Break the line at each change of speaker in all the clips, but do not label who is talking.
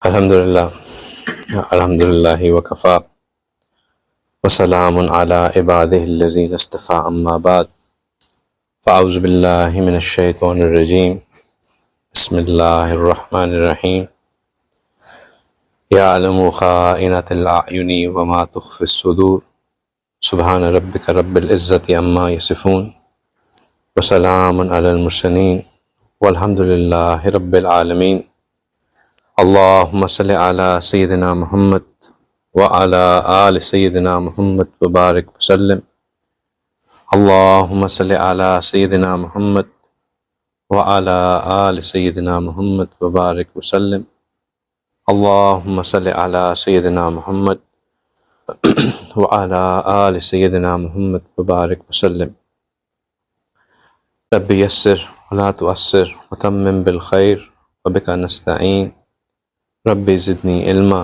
الحمد للہ وکفا وسلام علی عبادہ الذین اصطفیٰ اما بعد فاعوذ باللہ من الشیطان الرجیم بسم اللہ الرحمن الرحیم یعلم خائنۃ الاعین وما تخفی الصدور سبحان ربک رب العزۃ عما یصفون وسلام علی المرسلین والحمد للہ رب العالمین اللہم صلی علی سیدنا محمد وعلی آل سیدنا محمد وبارک وسلم اللہم صلی علی سیدنا محمد وعلی آل سیدنا محمد وبارک وسلم اللہم صلی علی سیدنا محمد وعلی آل سیدنا محمد وبارک وسلم رب یسر ولا تعسر وتمم بالخیر وبک نستعین رب زدنی علما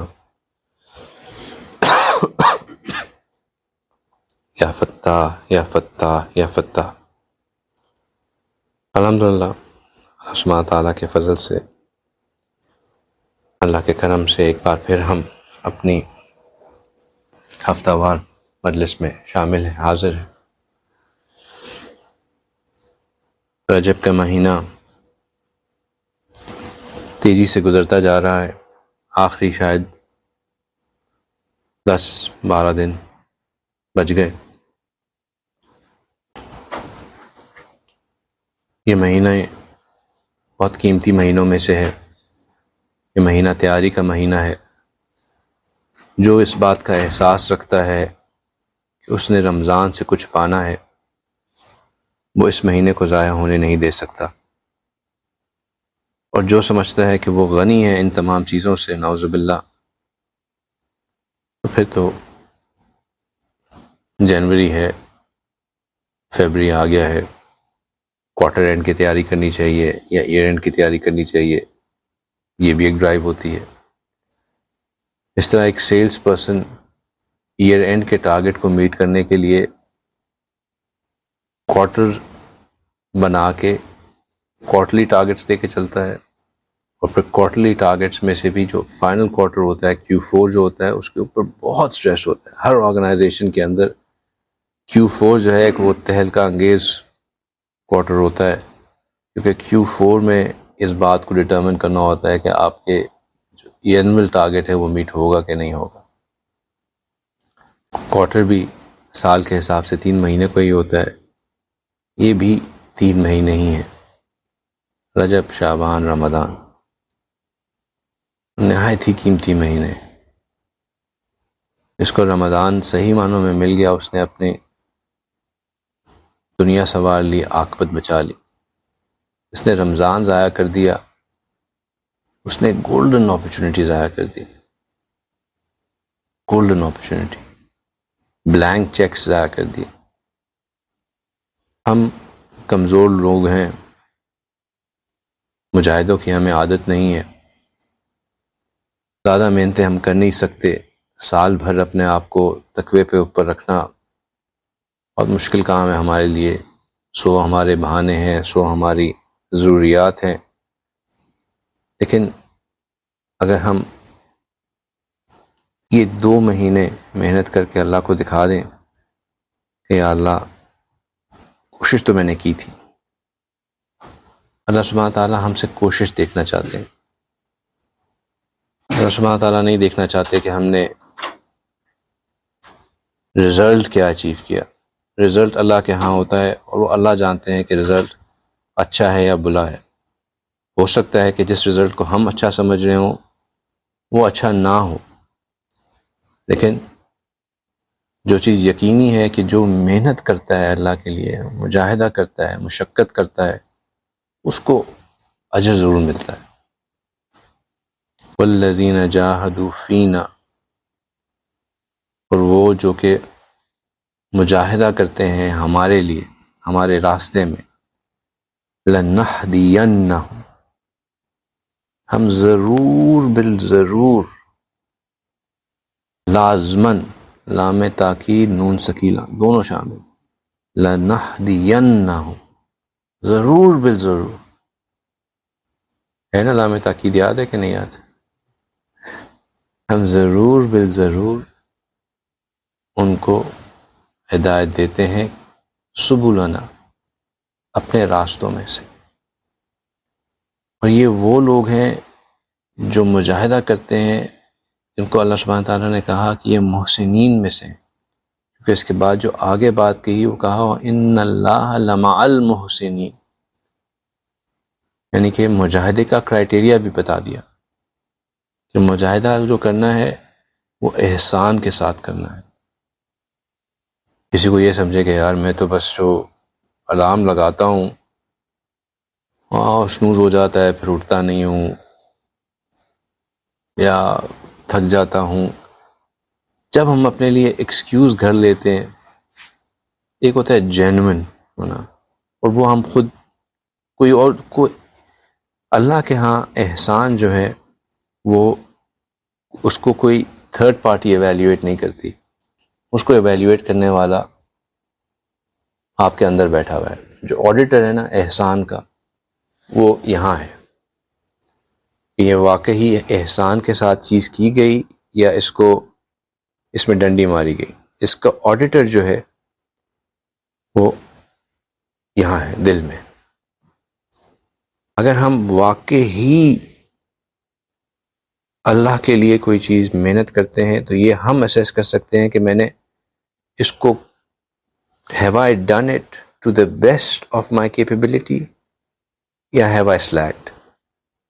یا فتاح یا فتاح یا فتاح۔ الحمدللہ اللہ سبحانہ تعالیٰ کے فضل سے، اللہ کے کرم سے ایک بار پھر ہم اپنی ہفتہ وار مجلس میں شامل ہیں، حاضر ہیں۔ رجب کا مہینہ تیزی سے گزرتا جا رہا ہے، آخری شاید 10-12 دن بچ گئے۔ یہ مہینہ بہت قیمتی مہینوں میں سے ہے، یہ مہینہ تیاری کا مہینہ ہے۔ جو اس بات کا احساس رکھتا ہے کہ اس نے رمضان سے کچھ پانا ہے، وہ اس مہینے کو ضائع ہونے نہیں دے سکتا، اور جو سمجھتا ہے کہ وہ غنی ہے ان تمام چیزوں سے، نعوذ باللہ، تو پھر تو جنوری ہے، فیبری آ گیا ہے، کوارٹر اینڈ کی تیاری کرنی چاہیے یا ایئر اینڈ کی تیاری کرنی چاہیے، یہ بھی ایک ڈرائیو ہوتی ہے۔ اس طرح ایک سیلز پرسن ایئر اینڈ کے ٹارگٹ کو میٹ کرنے کے لیے کوارٹر بنا کے کوارٹرلی ٹارگٹس لے کے چلتا ہے، اور پھر کوارٹرلی ٹارگٹس میں سے بھی جو فائنل کوارٹر ہوتا ہے، Q4 جو ہوتا ہے، اس کے اوپر بہت سٹریس ہوتا ہے۔ ہر آرگنائزیشن کے اندر Q4 جو ہے ایک وہ تہلکہ انگیز کوارٹر ہوتا ہے، کیونکہ Q4 میں اس بات کو ڈٹرمن کرنا ہوتا ہے کہ آپ کے جو اینول ٹارگٹ ہے وہ میٹ ہوگا کہ نہیں ہوگا۔ کوارٹر بھی سال کے حساب سے 3 مہینے کو ہی ہوتا ہے، یہ بھی 3 مہینے ہی ہیں، رجب، شعبان، رمضان، نہایت ہی قیمتی مہینے۔ جس کو رمضان صحیح معنوں میں مل گیا، اس نے اپنی دنیا سنوار لی، عاقبت بچا لی۔ اس نے رمضان ضائع کر دیا، اس نے گولڈن اپرچونٹی ضائع کر دی، گولڈن اپرچونٹی، بلینک چیکس ضائع کر دی۔ ہم کمزور لوگ ہیں، مجاہدوں کی ہمیں عادت نہیں ہے، زیادہ محنتیں ہم کر نہیں سکتے، سال بھر اپنے آپ کو تقوی پہ اوپر رکھنا بہت مشکل کام ہے ہمارے لیے۔ سو ہمارے بہانے ہیں، سو ہماری ضروریات ہیں، لیکن اگر ہم یہ 2 مہینے محنت کر کے اللہ کو دکھا دیں کہ یا اللہ کوشش تو میں نے کی تھی، اللہ سبحانہ تعالیٰ ہم سے کوشش دیکھنا چاہتے ہیں۔ اللہ سبحانہ تعالیٰ نہیں دیکھنا چاہتے کہ ہم نے رزلٹ کیا اچیو کیا۔ رزلٹ اللہ کے ہاں ہوتا ہے، اور وہ اللہ جانتے ہیں کہ رزلٹ اچھا ہے یا بلا ہے۔ ہو سکتا ہے کہ جس رزلٹ کو ہم اچھا سمجھ رہے ہوں وہ اچھا نہ ہو، لیکن جو چیز یقینی ہے کہ جو محنت کرتا ہے اللہ کے لیے، مجاہدہ کرتا ہے، مشقت کرتا ہے، اس کو اجر ضرور ملتا ہے۔ والذین جاہدوا فینا، اور وہ جو کہ مجاہدہ کرتے ہیں ہمارے لیے، ہمارے راستے میں، لنہدینہم، ہم ضرور بالضرور، لازماً، لام تاکید نون سکیلہ دونوں شامل، لنہدینہم، ضرور بالضرور، ہے نا؟ لام تاکید یاد ہے کہ نہیں یاد؟ ہم ضرور بالضرور ان کو ہدایت دیتے ہیں سبلنا، اپنے راستوں میں سے. اور یہ وہ لوگ ہیں جو مجاہدہ کرتے ہیں، جن کو اللہ سبحانہ تعالیٰ نے کہا کہ یہ محسنین میں سے ہیں. کیونکہ اس کے بعد جو آگے بات کہی وہ کہا ان اللہ لمع المحسنین، یعنی کہ مجاہدے کا کرائٹیریا بھی بتا دیا کہ مجاہدہ جو کرنا ہے وہ احسان کے ساتھ کرنا ہے. کسی کو یہ سمجھے کہ یار میں تو بس جو الارم لگاتا ہوں سنوز ہو جاتا ہے پھر اٹھتا نہیں ہوں یا تھک جاتا ہوں. جب ہم اپنے لیے ایکسکیوز گھر لیتے ہیں، ایک ہوتا ہے جینوئن ہونا، اور وہ ہم خود کوئی اللہ کے ہاں احسان جو ہے وہ اس کو کوئی تھرڈ پارٹی ایویلیویٹ نہیں کرتی، اس کو ایویلیویٹ کرنے والا آپ کے اندر بیٹھا ہوا ہے. جو آڈیٹر ہے نا احسان کا، وہ یہاں ہے کہ یہ واقعی احسان کے ساتھ چیز کی گئی یا اس میں ڈنڈی ماری گئی. اس کا آڈیٹر جو ہے وہ یہاں ہے دل میں. اگر ہم واقعی اللہ کے لیے کوئی چیز محنت کرتے ہیں تو یہ ہم اسیس کر سکتے ہیں کہ میں نے اس کو have I done it to the best of my capability یا have I slacked،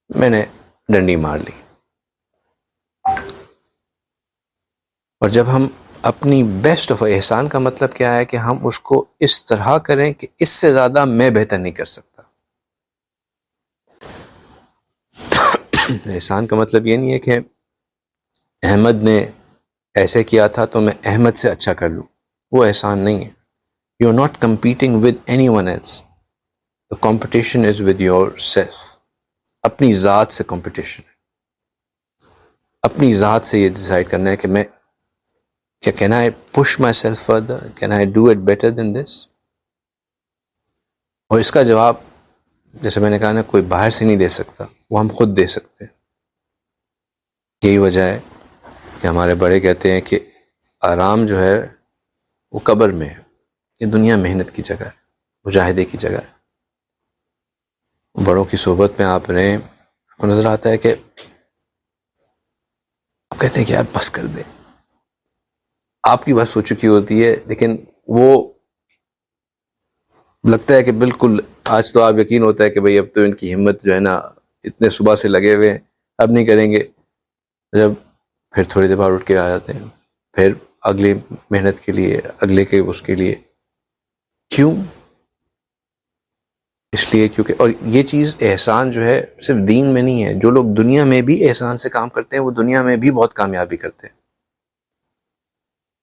میں نے ڈنڈی مار لی. اور جب ہم اپنی بیسٹ آف احسان کا مطلب کیا ہے کہ ہم اس کو اس طرح کریں کہ اس سے زیادہ میں بہتر نہیں کر سکتا. احسان کا مطلب یہ نہیں ہے کہ احمد نے ایسے کیا تھا تو میں احمد سے اچھا کر لوں، وہ احسان نہیں ہے. You are not competing with any one else, the competition is with yourself. اپنی ذات سے کمپٹیشن، اپنی ذات سے یہ ڈیسائیڈ کرنا ہے کہ میں کیا can I push myself further, can I do it better than this. اور اس کا جواب جیسے میں نے کہا نا کوئی باہر سے نہیں دے سکتا، وہ ہم خود دے سکتے ہیں. یہی وجہ ہے کہ ہمارے بڑے کہتے ہیں کہ آرام جو ہے وہ قبر میں ہے. یہ دنیا محنت کی جگہ ہے، مجاہدے کی جگہ ہے. بڑوں کی صحبت میں آپ رہیں، آپ کو نظر آتا ہے کہ آپ کہتے ہیں کہ یار بس کر دیں، آپ کی بس ہو چکی ہوتی ہے، لیکن وہ لگتا ہے کہ بالکل آج تو آپ یقین ہوتا ہے کہ بھئی اب تو ان کی ہمت جو ہے نا اتنے صبح سے لگے ہوئے ہیں، اب نہیں کریں گے. جب پھر تھوڑی دیر بعد اٹھ کے آ جاتے ہیں پھر اگلی محنت کے لیے، اگلے کے اس کے لیے. کیوں؟ اس لیے کیونکہ اور یہ چیز احسان جو ہے صرف دین میں نہیں ہے. جو لوگ دنیا میں بھی احسان سے کام کرتے ہیں وہ دنیا میں بھی بہت کامیابی کرتے ہیں.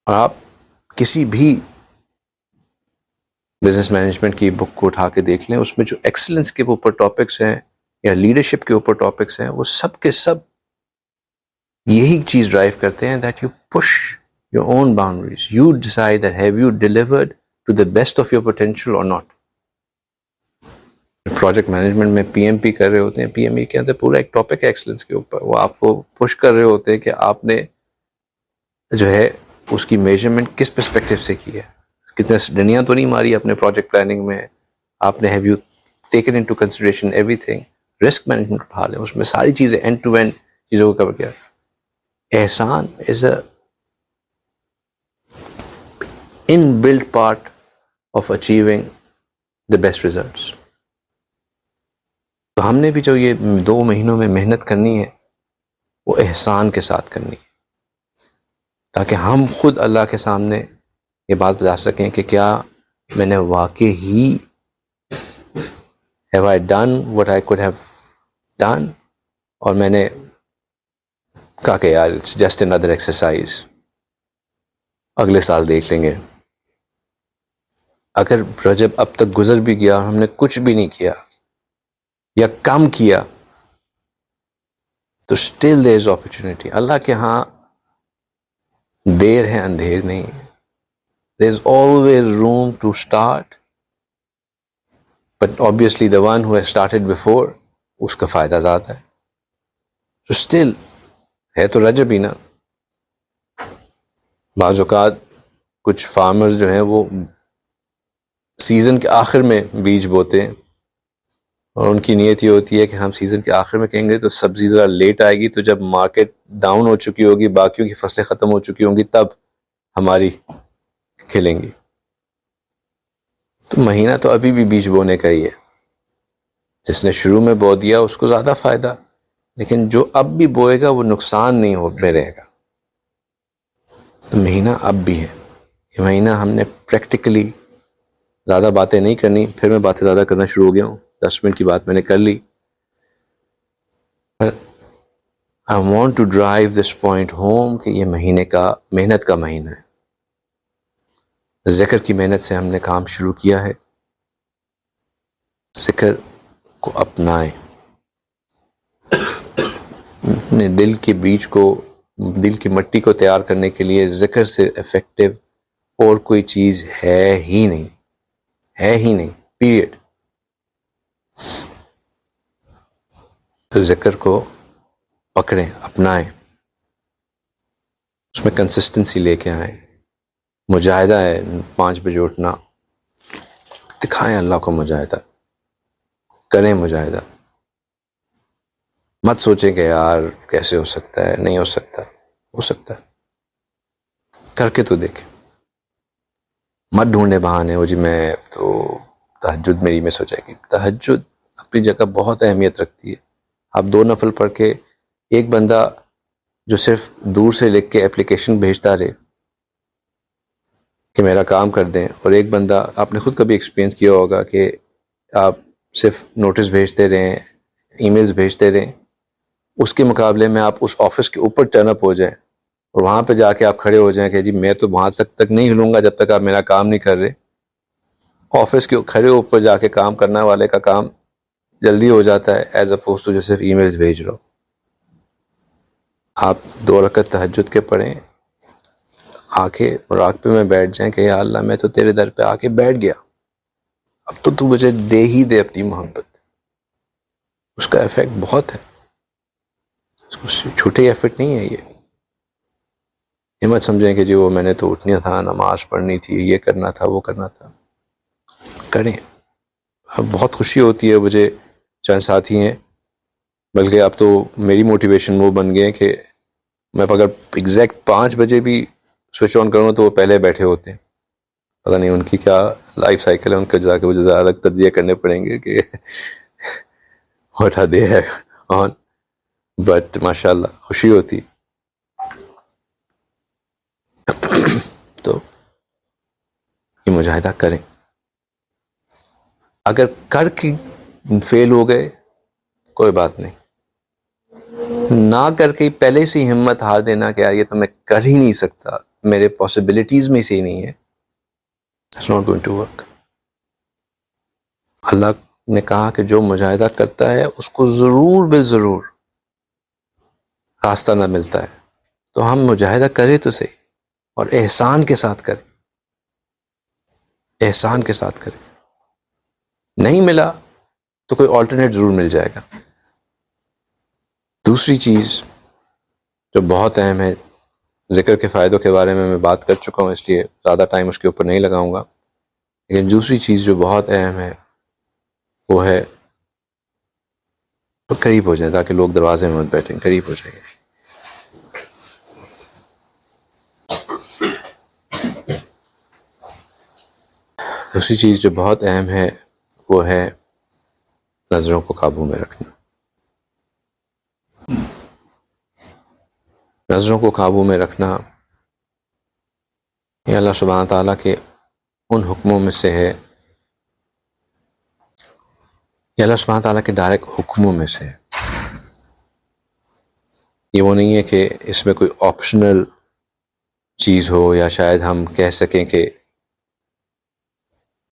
اور آپ کسی بھی بزنس مینجمنٹ کی بک کو اٹھا کے دیکھ لیں، اس میں جو ایکسلنس کے اوپر ٹاپکس ہیں یا لیڈرشپ کے اوپر ٹاپکس ہیں وہ سب کے سب یہی چیز ڈرائیو کرتے ہیں that you push your own boundaries, you decide that have you delivered to the best of your potential or not. Project management میں پی ایم پی کر رہے ہوتے ہیں، پی ایم ای کے اندر پورا ایک ٹاپک ہے ایکسلنس کے اوپر. وہ آپ کو پش کر رہے ہوتے ہیں کہ آپ نے جو ہے اس کی میجرمنٹ کس پرسپیکٹو سے کی ہے، کتنے ڈنڈیاں تو نہیں ماری اپنے پروجیکٹ پلاننگ میں، آپ نے have you taken into consideration every thing. Risk management اٹھا لیں، اس میں ساری چیزیں اینڈ ٹو اینڈ چیزوں کو کور کیا. Ihsan is a inbuilt part of achieving the best results. تو ہم نے بھی جو یہ 2 مہینوں میں محنت کرنی ہے وہ احسان کے ساتھ کرنی ہے، تاکہ ہم خود اللہ کے سامنے یہ بات بتا سکیں کہ کیا میں نے واقعی have I done what I could have done، اور میں نے کہا کہ یار it's just another exercise، اگلے سال دیکھ لیں گے. اگر رجب اب تک گزر بھی گیا اور ہم نے کچھ بھی نہیں کیا یا کم کیا تو still there is opportunity. اللہ کے ہاں دیر ہے اندھیر نہیں. there is always room to start, but obviously the one who has started before اس کا فائدہ زیادہ ہے. تو still ہے تو رجب ہی نا، بعض اوقات کچھ فارمرز جو ہیں وہ سیزن کے آخر میں بیج بوتے ہیں، اور ان کی نیت یہ ہوتی ہے کہ ہم سیزن کے آخر میں کہیں گے تو سبزی ذرا لیٹ آئے گی، تو جب مارکیٹ ڈاؤن ہو چکی ہوگی، باقیوں کی فصلیں ختم ہو چکی ہوں گی، تب ہماری کھلیں گی۔ تو مہینہ تو ابھی بھی بیج بونے کا ہی ہے، جس نے شروع میں بو دیا اس کو زیادہ فائدہ، لیکن جو اب بھی بوئے گا وہ نقصان نہیں ہو میں رہے گا۔ تو مہینہ اب بھی ہے، یہ مہینہ ہم نے پریکٹیکلی، زیادہ باتیں نہیں کرنی، پھر میں باتیں زیادہ کرنا شروع ہو گیا ہوں، 10 منٹ کی بات میں نے کر لی، پر I want to drive this point home کہ یہ مہینے کا محنت کا مہینہ ہے۔ ذکر کی محنت سے ہم نے کام شروع کیا ہے، ذکر کو اپنائیں، اپنے دل کے بیج کو، دل کی مٹی کو تیار کرنے کے لیے ذکر سے افیکٹو اور کوئی چیز ہے ہی نہیں، ہے ہی نہیں، پیریڈ۔ تو ذکر کو پکڑیں، اپنائیں، اس میں کنسسٹنسی لے کے آئیں۔ مجاہدہ ہے 5 بجے اٹھنا، دکھائیں اللہ کو مجاہدہ، کریں مجاہدہ، مت سوچیں کہ یار کیسے ہو سکتا ہے، نہیں ہو سکتا، ہو سکتا ہے، کر کے تو دیکھیں۔ مت ڈھونڈے بہانے، ہو جی میں تو تہجد میری مس ہو جائے گی۔ تہجد اپنی جگہ بہت اہمیت رکھتی ہے۔ آپ 2 نفل پڑھ کے، ایک بندہ جو صرف دور سے لکھ کے اپلیکیشن بھیجتا رہے کہ میرا کام کر دیں، اور ایک بندہ، آپ نے خود کبھی ایکسپیرینس کیا ہوگا کہ آپ صرف نوٹس بھیجتے رہیں، ای میلز بھیجتے رہیں، اس کے مقابلے میں آپ اس آفس کے اوپر ٹرن اپ ہو جائیں اور وہاں پہ جا کے آپ کھڑے ہو جائیں کہ جی میں تو وہاں تک نہیں ہلوں گا جب تک آپ میرا کام نہیں کر رہے۔ آفس کے کھڑے اوپر جا کے کام کرنے والے کا کام جلدی ہو جاتا ہے، ایز اپوز ٹو جو صرف ای میلز بھیج رہا ہو۔ آپ 2 رکعت تہجد کے پڑھیں، آ کے مراقبے میں بیٹھ جائیں کہ یا اللہ میں تو تیرے در پہ آ کے بیٹھ گیا، اب تو مجھے دے ہی دے اپنی محبت۔ اس کا ایفیکٹ بہت ہے، اس کو چھوٹے ایفیکٹ نہیں ہے یہ مت سمجھیں کہ جی وہ میں نے تو اٹھنا تھا، نماز پڑھنی تھی، یہ کرنا تھا، وہ کرنا تھا۔ کریں، اب بہت خوشی ہوتی ہے مجھے، چند ساتھی ہیں، بلکہ اب تو میری موٹیویشن وہ بن گئے کہ میں اگر ایگزیکٹ 5 بجے بھی سوئچ آن کروں تو وہ پہلے بیٹھے ہوتے ہیں۔ پتہ نہیں ان کی کیا لائف سائیکل ہے، ان کا جا کے مجھے الگ تجزیہ کرنے پڑیں گے کہ اٹھا دے ہے آن، بٹ ماشاء اللہ خوشی ہوتی۔ تو یہ مجاہدہ کریں، اگر کر کے فیل ہو گئے کوئی بات نہیں، نہ کر کے پہلے سے ہی ہمت ہار دینا کہ یار یہ تو میں کر ہی نہیں سکتا، میرے پاسبلٹیز میں سے ہی نہیں ہے، It's not going to work۔ اللہ نے کہا کہ جو مجاہدہ کرتا ہے اس کو ضرور بے ضرور راستہ نہ ملتا ہے، تو ہم مجاہدہ کریں تو صحیح، اور احسان کے ساتھ کریں، احسان کے ساتھ کریں۔ نہیں ملا تو کوئی آلٹرنیٹ ضرور مل جائے گا۔ دوسری چیز جو بہت اہم ہے، ذکر کے فائدوں کے بارے میں بات کر چکا ہوں، اس لیے زیادہ ٹائم اس کے اوپر نہیں لگاؤں گا، لیکن دوسری چیز جو بہت اہم ہے وہ ہے قریب ہو جائیں تاکہ لوگ دروازے میں مت بیٹھیں، قریب ہو جائیں۔ دوسری چیز جو بہت اہم ہے وہ ہے نظروں کو قابو میں رکھنا۔ نظروں کو قابو میں رکھنا یہ اللہ سبحانہ تعالیٰ کے ان حکموں میں سے ہے، یہ اللہ سبحانہ تعالیٰ کے ڈائریکٹ حکموں میں سے ہے۔ یہ وہ نہیں ہے کہ اس میں کوئی آپشنل چیز ہو، یا شاید ہم کہہ سکیں کہ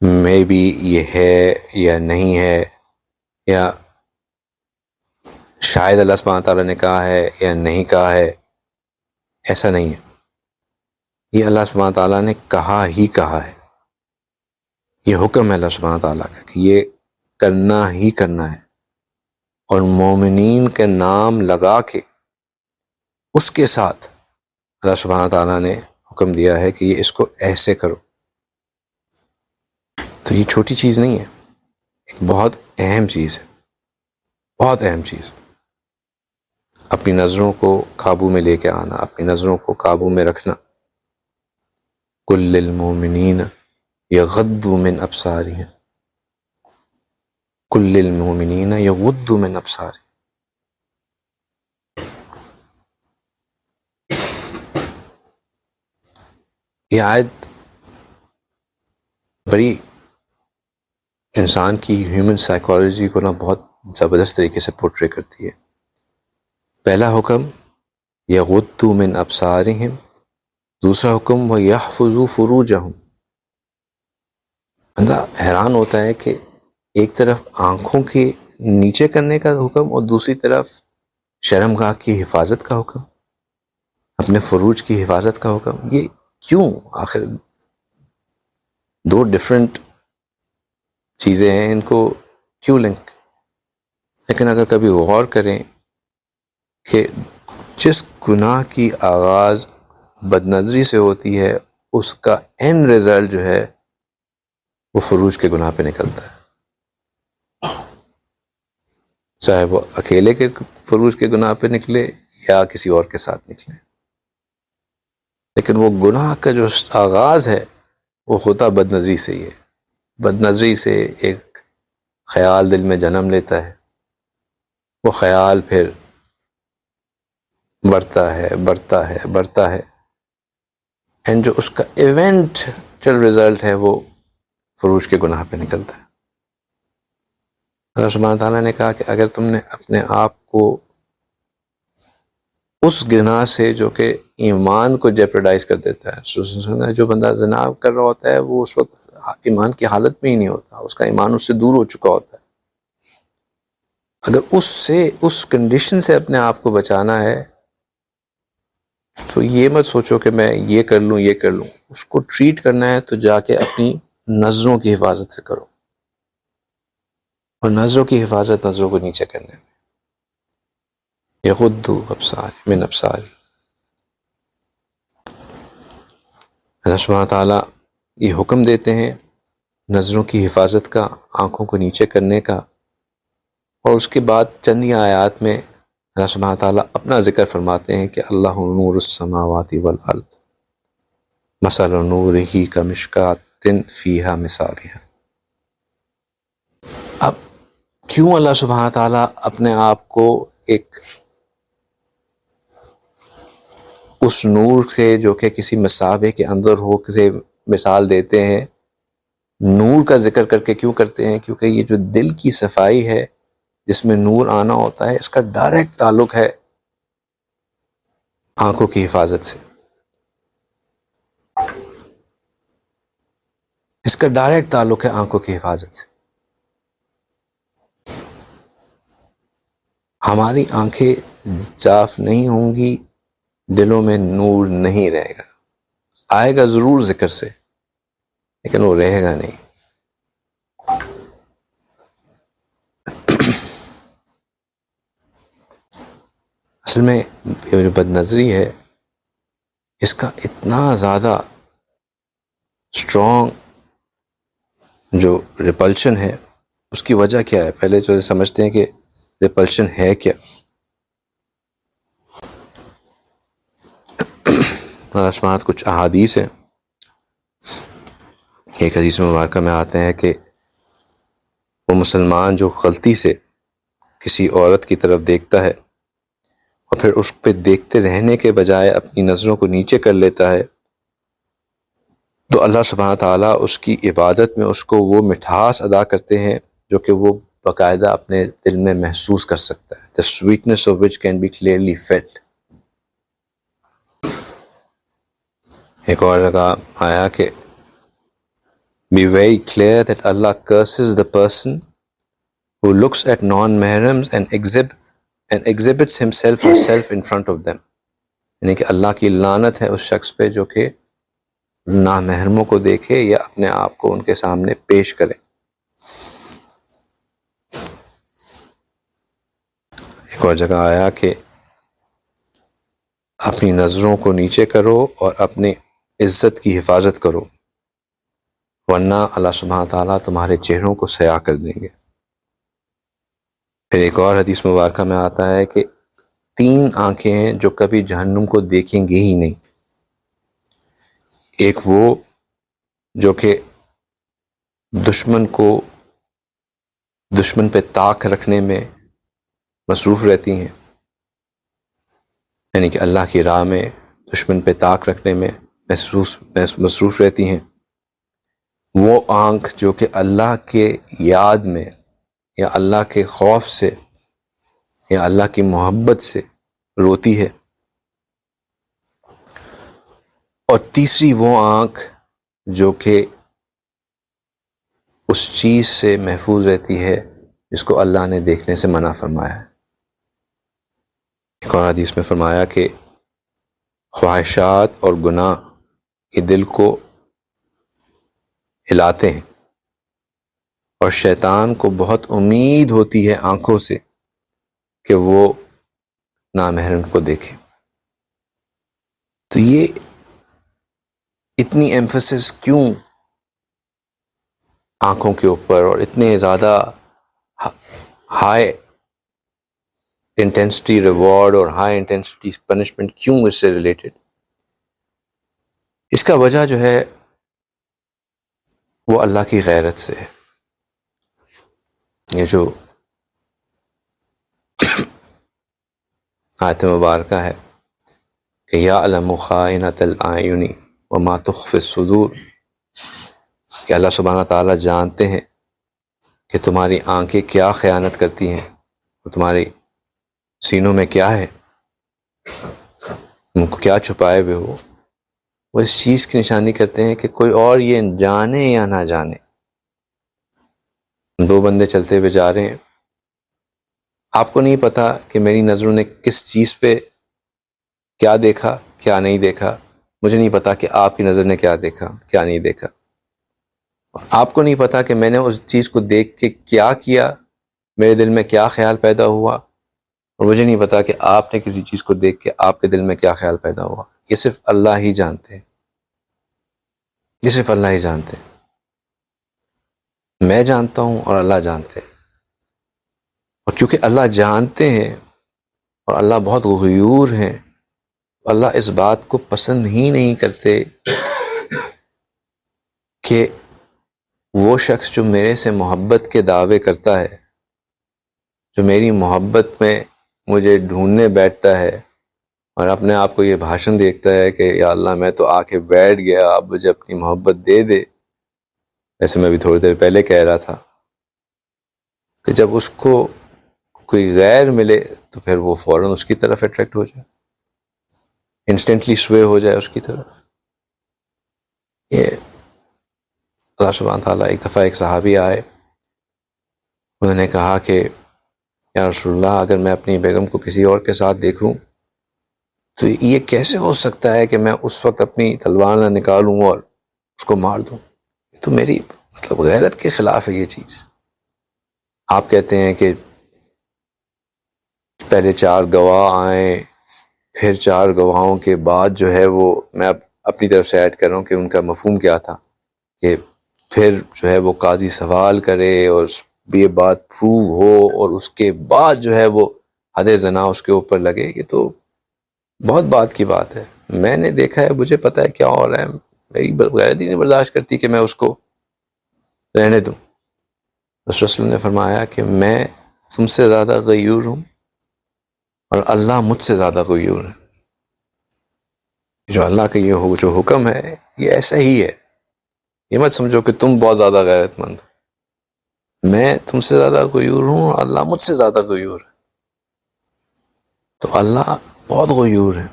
مے بی یہ ہے یا نہیں ہے، یا شاید اللہ سبحانہ تعالیٰ نے کہا ہے یا نہیں کہا ہے، ایسا نہیں ہے۔ یہ اللہ سبحانہ تعالیٰ نے کہا ہی کہا ہے، یہ حکم ہے اللہ سبحانہ تعالیٰ کا کہ یہ کرنا ہی کرنا ہے، اور مومنین کے نام لگا کے اس کے ساتھ اللہ سبحانہ تعالیٰ نے حکم دیا ہے کہ یہ اس کو ایسے کرو. تو یہ چھوٹی چیز نہیں ہے، ایک بہت اہم چیز ہے، بہت اہم چیز. اپنی نظروں کو قابو میں لے کے آنا، اپنی نظروں کو قابو میں رکھنا. قل للمؤمنین یغضوا من ابصارہم، قل للمؤمنین یغضوا من ابصارہم. یہ آیت بڑی انسان کی ہیومن سائیکالوجی کو بہت زبردست طریقے سے پورٹری کرتی ہے. پہلا حکم یغضوا من ابصارہم، دوسرا حکم وَيَحْفَظُوا فُرُوجَهُمْ. بندہ حیران ہوتا ہے کہ ایک طرف آنکھوں کے نیچے کرنے کا حکم اور دوسری طرف شرمگاہ کی حفاظت کا حکم، اپنے فروج کی حفاظت کا حکم. یہ کیوں؟ آخر دو ڈیفرنٹ چیزیں ہیں، ان کو کیوں لنک؟ لیکن اگر کبھی غور کریں کہ جس گناہ کی آغاز بد نظری سے ہوتی ہے، اس کا اینڈ ریزلٹ جو ہے وہ فروج کے گناہ پہ نکلتا ہے، چاہے وہ اکیلے کے فروج کے گناہ پہ نکلے یا کسی اور کے ساتھ نکلے. لیکن وہ گناہ کا جو آغاز ہے وہ ہوتا بد نظری سے ہی ہے. بد نظری سے ایک خیال دل میں جنم لیتا ہے، وہ خیال پھر بڑھتا ہے بڑھتا ہے بڑھتا ہے، اینڈ جو اس کا ایونچل رزلٹ ہے وہ فروج کے گناہ پہ نکلتا ہے. اللہ سبحانہ تعالیٰ نے کہا کہ اگر تم نے اپنے آپ کو اس گناہ سے جو کہ ایمان کو جیپرڈائز کر دیتا ہے، جو بندہ زنا کر رہا ہوتا ہے وہ اس وقت ایمان کی حالت میں ہی نہیں ہوتا، اس کا ایمان اس سے دور ہو چکا ہوتا ہے. اگر اس کنڈیشن سے اپنے آپ کو بچانا ہے تو یہ مت سوچو کہ میں یہ کر لوں یہ کر لوں. اس کو ٹریٹ کرنا ہے تو جا کے اپنی نظروں کی حفاظت سے کرو، اور نظروں کی حفاظت نظروں کو نیچے کرنے میں. یغضوا ابصارہم من ابصارہم. اللہ سبحانہ تعالیٰ یہ حکم دیتے ہیں نظروں کی حفاظت کا، آنکھوں کو نیچے کرنے کا، اور اس کے بعد چند ہی آیات میں اللہ سبحانہ تعالیٰ اپنا ذکر فرماتے ہیں کہ اللہ نور السماوات والارض مثل نورہ کمشکاۃ فیہا مصابیح. اب کیوں اللہ سبحانہ تعالیٰ اپنے آپ کو ایک اس نور سے جو کہ کسی مصابیح کے اندر ہو سے مثال دیتے ہیں؟ نور کا ذکر کر کے کیوں کرتے ہیں؟ کیونکہ یہ جو دل کی صفائی ہے جس میں نور آنا ہوتا ہے، اس کا ڈائریکٹ تعلق ہے آنکھوں کی حفاظت سے. اس کا ڈائریکٹ تعلق ہے آنکھوں کی حفاظت سے. ہماری آنکھیں صاف نہیں ہوں گی، دلوں میں نور نہیں رہے گا. آئے گا ضرور ذکر سے لیکن وہ رہے گا نہیں. اصل میں یہ جو بد نظری ہے اس کا اتنا زیادہ اسٹرانگ جو ریپلشن ہے، اس کی وجہ کیا ہے؟ پہلے تو سمجھتے ہیں کہ ریپلشن ہے کیا. سماعت کچھ احادیث ہیں. ایک حدیث مبارکہ میں آتے ہیں کہ وہ مسلمان جو غلطی سے کسی عورت کی طرف دیکھتا ہے اور پھر اس پہ دیکھتے رہنے کے بجائے اپنی نظروں کو نیچے کر لیتا ہے، تو اللہ سبحانہ تعالیٰ اس کی عبادت میں اس کو وہ مٹھاس ادا کرتے ہیں جو کہ وہ باقاعدہ اپنے دل میں محسوس کر سکتا ہے. The sweetness of which can be clearly felt. ایک اور جگہ آیا کہ be very clear that Allah curses the person who looks at non-mahrams and exhibits himself or herself in front of them. یعنی کہ اللہ کی لعنت ہے اس شخص پہ جو کہ نامحرموں کو دیکھے یا اپنے آپ کو ان کے سامنے پیش کرے. ایک اور جگہ آیا کہ اپنی نظروں کو نیچے کرو اور اپنے عزت کی حفاظت کرو، ورنہ اللہ سبحانہ تعالیٰ تمہارے چہروں کو سیاہ کر دیں گے۔ پھر ایک اور حدیث مبارکہ میں آتا ہے کہ 3 آنکھیں ہیں جو کبھی جہنم کو دیکھیں گی ہی نہیں۔ ایک وہ جو کہ دشمن پہ طاق رکھنے میں مصروف رہتی ہیں، یعنی کہ اللہ کی راہ میں دشمن پہ طاق رکھنے میں مصروف رہتی ہیں۔ وہ آنکھ جو کہ اللہ کے یاد میں یا اللہ کے خوف سے یا اللہ کی محبت سے روتی ہے۔ اور تیسری وہ آنکھ جو کہ اس چیز سے محفوظ رہتی ہے جس کو اللہ نے دیکھنے سے منع فرمایا ہے۔ ایک اور حدیث میں فرمایا کہ خواہشات اور گناہ یہ دل کو ہلاتے ہیں، اور شیطان کو بہت امید ہوتی ہے آنکھوں سے کہ وہ نامحرم کو دیکھے۔ تو یہ اتنی ایمفسس کیوں آنکھوں کے اوپر، اور اتنے زیادہ ہائی انٹینسٹی ریوارڈ اور ہائی انٹینسٹی پنشمنٹ کیوں اس سے ریلیٹڈ؟ اس کا وجہ جو ہے وہ اللہ کی غیرت سے ہے۔ یہ جو آیت مبارکہ ہے کہ یعلم خائنۃ الاعین وما تخفی الصدور، کہ اللہ سبحانہ تعالیٰ جانتے ہیں کہ تمہاری آنکھیں کیا خیانت کرتی ہیں اور تمہاری سینوں میں کیا ہے، تم کو کیا چھپائے ہوئے ہو۔ وہ اس چیز کی نشانی کرتے ہیں کہ کوئی اور یہ جانے یا نہ جانے۔ 2 بندے چلتے ہوئے جا رہے ہیں، آپ کو نہیں پتا کہ میری نظروں نے کس چیز پہ کیا دیکھا کیا نہیں دیکھا، مجھے نہیں پتا کہ آپ کی نظر نے کیا دیکھا کیا نہیں دیکھا، آپ کو نہیں پتا کہ میں نے اس چیز کو دیکھ کے کیا کیا، میرے دل میں کیا خیال پیدا ہوا، اور مجھے نہیں پتا کہ آپ نے کسی چیز کو دیکھ کے آپ کے دل میں کیا خیال پیدا ہوا۔ یہ صرف اللہ ہی جانتے ہیں، یہ صرف اللہ ہی جانتے ہیں۔ میں جانتا ہوں اور اللہ جانتے ہیں، اور کیونکہ اللہ جانتے ہیں اور اللہ بہت غیور ہیں، اللہ اس بات کو پسند ہی نہیں کرتے کہ وہ شخص جو میرے سے محبت کے دعوے کرتا ہے، جو میری محبت میں مجھے ڈھونڈنے بیٹھتا ہے اور اپنے آپ کو یہ بھاشن دیکھتا ہے کہ یا اللہ میں تو آ کے بیٹھ گیا، اب مجھے اپنی محبت دے دے۔ ایسے میں بھی تھوڑی دیر پہلے کہہ رہا تھا کہ جب اس کو کوئی غیر ملے تو پھر وہ فوراً اس کی طرف اٹریکٹ ہو جائے، انسٹنٹلی سوے ہو جائے اس کی طرف۔ یہ اللہ سبحانہ تعالیٰ، ایک دفعہ ایک صحابی آئے، انہوں نے کہا کہ یا رسول اللہ، اگر میں اپنی بیگم کو کسی اور کے ساتھ دیکھوں تو یہ کیسے ہو سکتا ہے کہ میں اس وقت اپنی تلوار نہ نکالوں اور اس کو مار دوں؟ تو میری غیرت کے خلاف ہے یہ چیز۔ آپ کہتے ہیں کہ پہلے 4 گواہ آئیں، پھر 4 گواہوں کے بعد جو ہے وہ، میں اب اپنی طرف سے ایڈ کر رہا ہوں کہ ان کا مفہوم کیا تھا، کہ پھر جو ہے وہ قاضی سوال کرے اور یہ بات پروو ہو، اور اس کے بعد جو ہے وہ حد زنا اس کے اوپر لگے۔ یہ تو بہت بات کی بات ہے۔ میں نے دیکھا ہے، مجھے پتا ہے کیا ہو رہا ہے، میری غیرت ہی نہیں برداشت کرتی کہ میں اس کو رہنے دوں۔ رسول اللہ صلی اللہ علیہ وسلم نے فرمایا کہ میں تم سے زیادہ غیور ہوں اور اللہ مجھ سے زیادہ غیور ہے۔ جو اللہ کا یہ جو حکم ہے یہ ایسا ہی ہے، یہ مت سمجھو کہ تم بہت زیادہ غیرت مند ہو۔ میں تم سے زیادہ غیور ہوں اور اللہ مجھ سے زیادہ غیور ہے۔ تو اللہ بہت غیور ہے،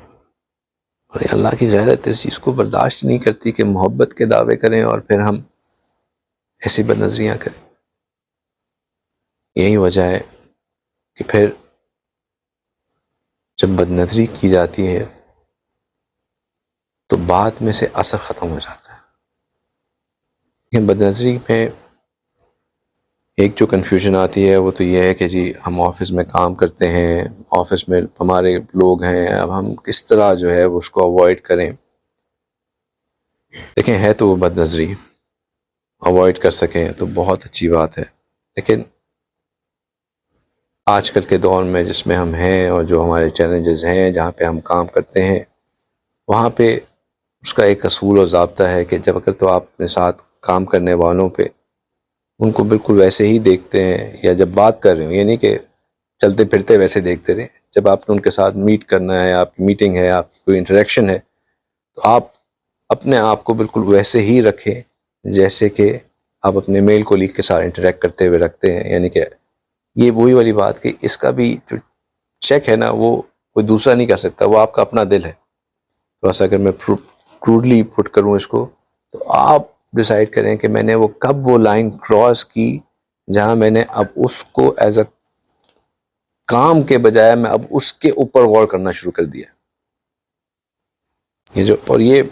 اور اللہ کی غیرت اس چیز کو برداشت نہیں کرتی کہ محبت کے دعوے کریں اور پھر ہم ایسی بد نظریاں کریں۔ یہی وجہ ہے کہ پھر جب بد نظری کی جاتی ہے تو بعد میں سے اثر ختم ہو جاتا ہے۔ یہ بد نظری میں ایک جو کنفیوژن آتی ہے وہ تو یہ ہے کہ جی ہم آفس میں کام کرتے ہیں، آفس میں ہمارے لوگ ہیں، اب ہم کس طرح جو ہے وہ اس کو اوائڈ کریں۔ دیکھیں ہے تو وہ بد نظری، اوائڈ کر سکیں تو بہت اچھی بات ہے، لیکن آج کل کے دور میں جس میں ہم ہیں اور جو ہمارے چیلنجز ہیں جہاں پہ ہم کام کرتے ہیں، وہاں پہ اس کا ایک اصول و ضابطہ ہے کہ جب اگر تو آپ اپنے ساتھ کام کرنے والوں پہ ان کو بالکل ویسے ہی دیکھتے ہیں، یا جب بات کر رہے ہوں، یعنی کہ چلتے پھرتے ویسے دیکھتے رہیں، جب آپ نے ان کے ساتھ میٹ کرنا ہے، آپ کی میٹنگ ہے، آپ کی کوئی انٹریکشن ہے، تو آپ اپنے آپ کو بالکل ویسے ہی رکھیں جیسے کہ آپ اپنے میل کولیگ کے ساتھ انٹریکٹ کرتے ہوئے رکھتے ہیں. یعنی کہ یہ وہی والی بات کہ اس کا بھی جو چیک ہے نا وہ کوئی دوسرا نہیں کر سکتا، وہ آپ کا اپنا دل ہے. بس اگر میں کروڈلی پٹ کروں اس کو، تو آپ ڈیسائیڈ کریں کہ میں نے کب وہ لائن کراس کی جہاں میں نے اب اس کو ایز اے کام کے بجائے میں اب اس کے اوپر غور کرنا شروع کر دیا. اور یہ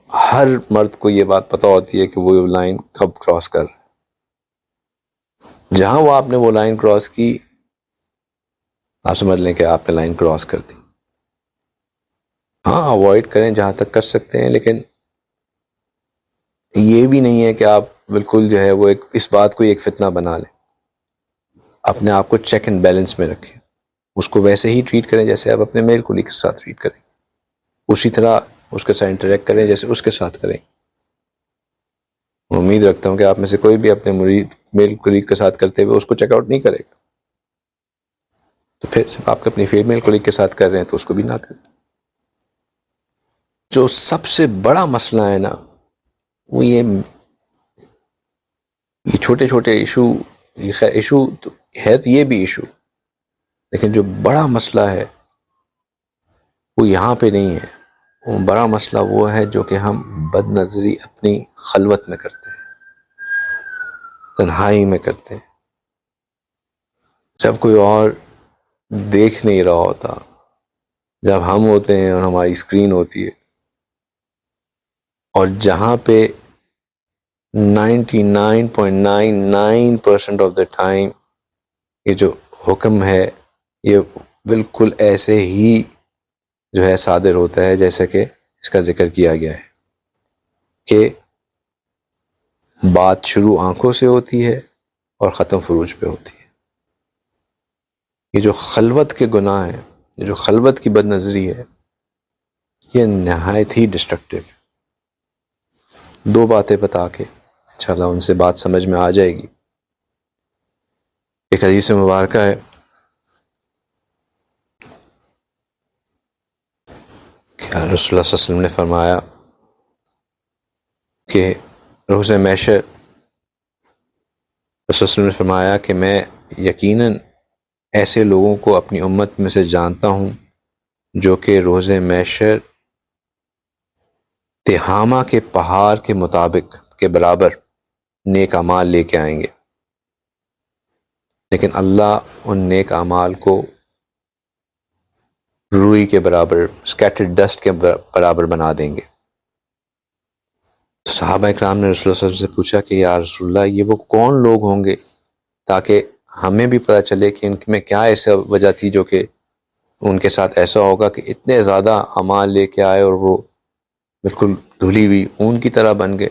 ہر مرد کو یہ بات پتہ ہوتی ہے کہ وہ لائن کب کراس کر، جہاں وہ آپ نے وہ لائن کراس کی، آپ سمجھ لیں کہ آپ نے لائن کراس کر دی. ہاں اوائڈ کریں جہاں تک کر سکتے ہیں، لیکن یہ بھی نہیں ہے کہ آپ بالکل جو ہے وہ اس بات کو ایک فتنہ بنا لیں. اپنے آپ کو چیک اینڈ بیلنس میں رکھیں، اس کو ویسے ہی ٹریٹ کریں جیسے آپ اپنے میل کولیگ کے ساتھ ٹریٹ کریں، اسی طرح اس کے ساتھ انٹریکٹ کریں جیسے اس کے ساتھ کریں. امید رکھتا ہوں کہ آپ میں سے کوئی بھی اپنے میل کولیگ کے ساتھ کرتے ہوئے اس کو چیک آؤٹ نہیں کرے گا. تو پھر جب آپ اپنی فیمیل کولیگ کے ساتھ کر رہے ہیں تو اس کو بھی نہ کریں. جو سب سے بڑا مسئلہ ہے نا وہ یہ چھوٹے چھوٹے ایشو، خیر ایشو تو ہے، تو یہ بھی ایشو، لیکن جو بڑا مسئلہ ہے وہ یہاں پہ نہیں ہے. وہ بڑا مسئلہ وہ ہے جو کہ ہم بد نظری اپنی خلوت میں کرتے ہیں، تنہائی میں کرتے ہیں، جب کوئی اور دیکھ نہیں رہا ہوتا، جب ہم ہوتے ہیں اور ہماری اسکرین ہوتی ہے، اور جہاں پہ 99.99% آف دا ٹائم یہ جو حکم ہے یہ بالکل ایسے ہی جو ہے صادر ہوتا ہے جیسے کہ اس کا ذکر کیا گیا ہے کہ بات شروع آنکھوں سے ہوتی ہے اور ختم فروج پہ ہوتی ہے. یہ جو خلوت کے گناہ ہیں، یہ جو خلوت کی بد نظری ہے، یہ نہایت ہی ڈسٹرکٹیو. دو باتیں بتا کے انشاءاللہ ان سے بات سمجھ میں آ جائے گی. ایک حدیث مبارکہ ہے کہ رسول اللہ صلی اللہ علیہ وسلم نے فرمایا کہ روز محشر، رسول اللہ علیہ وسلم نے فرمایا کہ میں یقیناً ایسے لوگوں کو اپنی امت میں سے جانتا ہوں جو کہ روز محشر تہامہ کے پہاڑ کے مطابق کے برابر نیک اعمال لے کے آئیں گے، لیکن اللہ ان نیک اعمال کو روئی کے برابر، اسکیٹرڈ ڈسٹ کے برابر بنا دیں گے. تو صحابہ اکرام نے رسول اللہ صلی اللہ علیہ وسلم سے پوچھا کہ یا رسول اللہ یہ وہ کون لوگ ہوں گے تاکہ ہمیں بھی پتہ چلے کہ ان میں کیا ایسا وجہ تھی جو کہ ان کے ساتھ ایسا ہوگا کہ اتنے زیادہ اعمال لے کے آئے اور وہ بالکل دھلی ہوئی اون کی طرح بن گئے،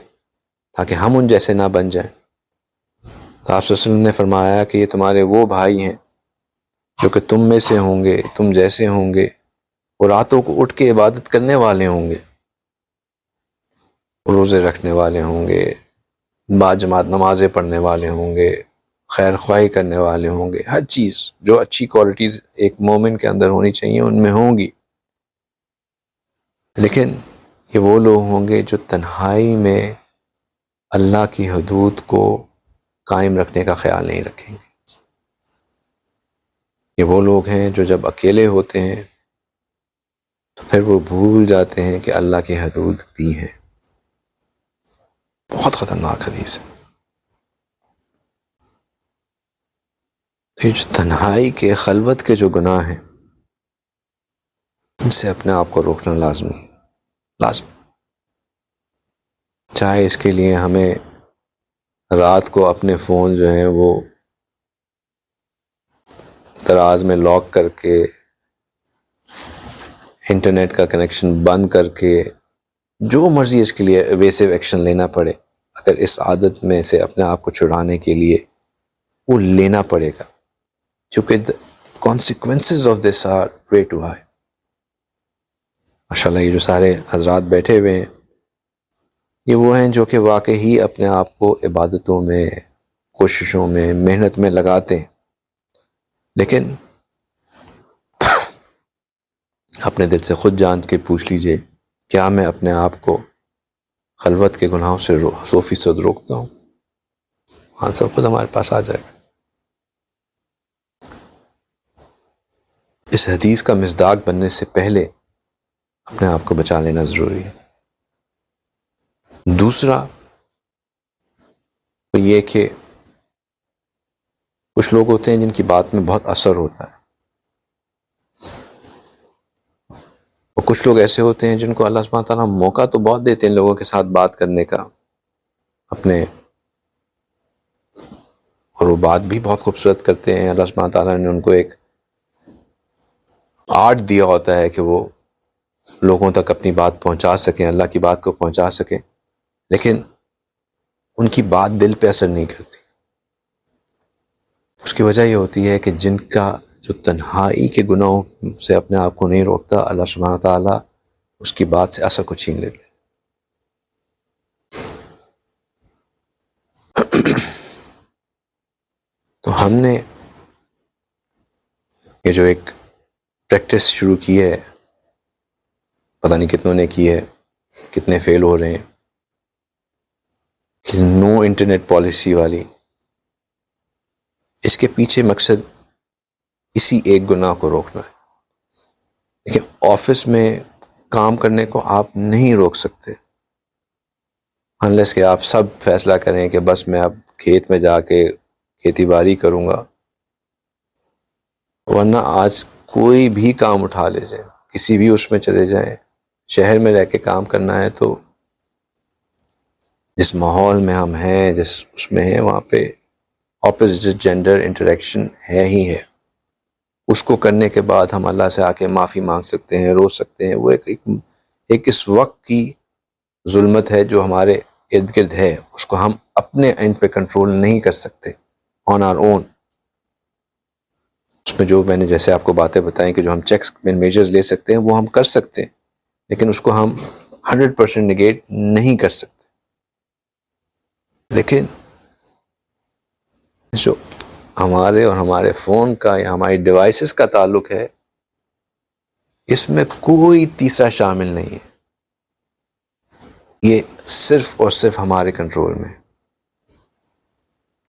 تاکہ ہم ان جیسے نہ بن جائیں. تو آپ صلی اللہ علیہ وسلم نے فرمایا کہ یہ تمہارے وہ بھائی ہیں جو کہ تم میں سے ہوں گے، تم جیسے ہوں گے، اور راتوں کو اٹھ کے عبادت کرنے والے ہوں گے، روزے رکھنے والے ہوں گے، باجماعت نمازیں پڑھنے والے ہوں گے، خیر خواہی کرنے والے ہوں گے، ہر چیز جو اچھی کوالٹیز ایک مومن کے اندر ہونی چاہیے ان میں ہوں گی. لیکن یہ وہ لوگ ہوں گے جو تنہائی میں اللہ کی حدود کو قائم رکھنے کا خیال نہیں رکھیں گے. یہ وہ لوگ ہیں جو جب اکیلے ہوتے ہیں تو پھر وہ بھول جاتے ہیں کہ اللہ کی حدود بھی ہیں. بہت خطرناک حدیث ہے. یہ جو تنہائی کے، خلوت کے جو گناہ ہیں، ان سے اپنے آپ کو روکنا لازمی. چاہے اس کے لیے ہمیں رات کو اپنے فون جو ہیں وہ دراز میں لاک کر کے، انٹرنیٹ کا کنیکشن بند کر کے، جو مرضی اس کے لیے ایویسو ایکشن لینا پڑے، اگر اس عادت میں سے اپنے آپ کو چھڑانے کے لیے وہ لینا پڑے گا، کیونکہ consequences of this are way too high. ماشاءاللہ یہ جو سارے حضرات بیٹھے ہوئے ہیں یہ وہ ہیں جو کہ واقعی اپنے آپ کو عبادتوں میں، کوششوں میں، محنت میں لگاتے ہیں، لیکن اپنے دل سے خود جان کے پوچھ لیجئے، کیا میں اپنے آپ کو خلوت کے گناہوں سے 100% روکتا ہوں؟ آنسر خود ہمارے پاس آ جائے گا۔ اس حدیث کا مصداق بننے سے پہلے اپنے آپ کو بچا لینا ضروری ہے۔ دوسرا تو یہ کہ کچھ لوگ ہوتے ہیں جن کی بات میں بہت اثر ہوتا ہے، اور کچھ لوگ ایسے ہوتے ہیں جن کو اللہ سبحانہ تعالیٰ موقع تو بہت دیتے ہیں لوگوں کے ساتھ بات کرنے کا اپنے، اور وہ بات بھی بہت خوبصورت کرتے ہیں۔ اللہ سبحانہ تعالیٰ نے ان کو ایک آرٹ دیا ہوتا ہے کہ وہ لوگوں تک اپنی بات پہنچا سکیں، اللہ کی بات کو پہنچا سکیں، لیکن ان کی بات دل پہ اثر نہیں کرتی۔ اس کی وجہ یہ ہوتی ہے کہ جن کا جو تنہائی کے گناہوں سے اپنے آپ کو نہیں روکتا، اللہ سبحانہ تعالیٰ اس کی بات سے اثر کو چھین لیتے۔ تو ہم نے یہ جو ایک پریکٹس شروع کی ہے، پتہ نہیں کتنوں نے کی ہے، کتنے فیل ہو رہے ہیں، کہ نو انٹرنیٹ پالیسی والی، اس کے پیچھے مقصد اسی ایک گناہ کو روکنا ہے۔ لیکن آفس میں کام کرنے کو آپ نہیں روک سکتے انلیس کہ آپ سب فیصلہ کریں کہ بس میں اب کھیت میں جا کے کھیتی باڑی کروں گا، ورنہ آج کوئی بھی کام اٹھا لے جائیں، کسی بھی اس میں چلے جائیں، شہر میں رہ کے کام کرنا ہے تو جس ماحول میں ہم ہیں، جس اس میں ہیں، وہاں پہ اپوزٹ جینڈر انٹریکشن ہے ہی ہے۔ اس کو کرنے کے بعد ہم اللہ سے آ کے معافی مانگ سکتے ہیں، رو سکتے ہیں، وہ ایک اس وقت کی ظلمت ہے جو ہمارے ارد گرد ہے، اس کو ہم اپنے اینڈ پہ کنٹرول نہیں کر سکتے آن آر اون۔ اس میں جو میں نے جیسے آپ کو باتیں بتائیں کہ جو ہم چیکس اینڈ میجرز لے سکتے ہیں وہ ہم کر سکتے ہیں، لیکن اس کو ہم 100% نگیٹ نہیں کر سکتے۔ لیکن جو ہمارے اور ہمارے فون کا یا ہماری ڈیوائسز کا تعلق ہے، اس میں کوئی تیسرا شامل نہیں ہے، یہ صرف اور صرف ہمارے کنٹرول میں۔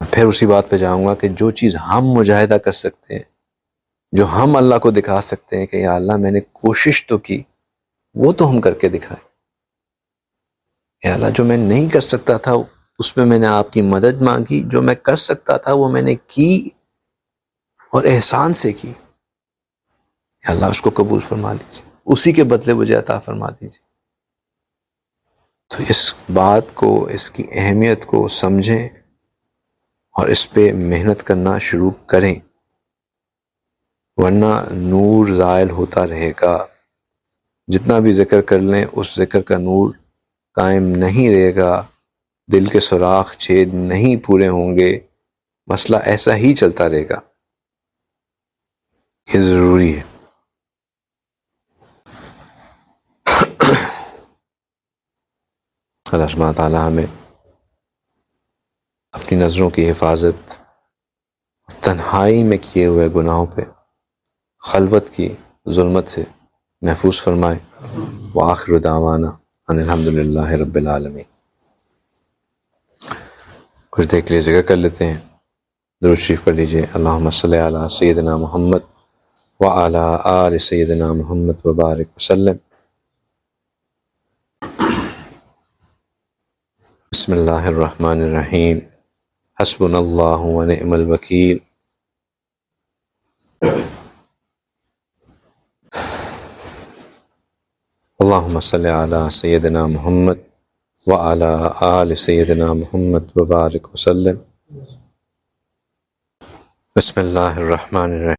پھر اسی بات پہ جاؤں گا کہ جو چیز ہم مجاہدہ کر سکتے ہیں، جو ہم اللہ کو دکھا سکتے ہیں کہ یا اللہ میں نے کوشش تو کی، وہ تو ہم کر کے دکھائیں۔ یا اللہ جو میں نہیں کر سکتا تھا اس میں میں نے آپ کی مدد مانگی، جو میں کر سکتا تھا وہ میں نے کی اور احسان سے کی، یا اللہ اس کو قبول فرما لیجیے، اسی کے بدلے مجھے عطا فرما دیجیے۔ تو اس بات کو، اس کی اہمیت کو سمجھیں اور اس پہ محنت کرنا شروع کریں، ورنہ نور زائل ہوتا رہے گا۔ جتنا بھی ذکر کر لیں اس ذکر کا نور قائم نہیں رہے گا، دل کے سوراخ چھید نہیں پورے ہوں گے، مسئلہ ایسا ہی چلتا رہے گا۔ یہ ضروری ہے۔ اللہ سبحانہ تعالیٰ ہمیں اپنی نظروں کی حفاظت، تنہائی میں کیے ہوئے گناہوں پہ، خلوت کی ظلمت سے محفوظ فرمائے۔ وآخر دعوانا ان الحمد للہ رب العالمین۔ کچھ دیکھ لیے ذکر کر لیتے ہیں، درود شریف پڑھ لیجئے۔ اللہم صلی علی سیدنا محمد وعلی آل سیدنا محمد وبارک وسلم۔ بسم اللہ الرحمن الرحیم۔ حسبنا اللہ ونعم الوکیل۔ اللہم صلی علی سیدنا محمد وعلی آل سیدنا محمد وبارک وسلم۔ بسم اللہ الرحمن الرحیم۔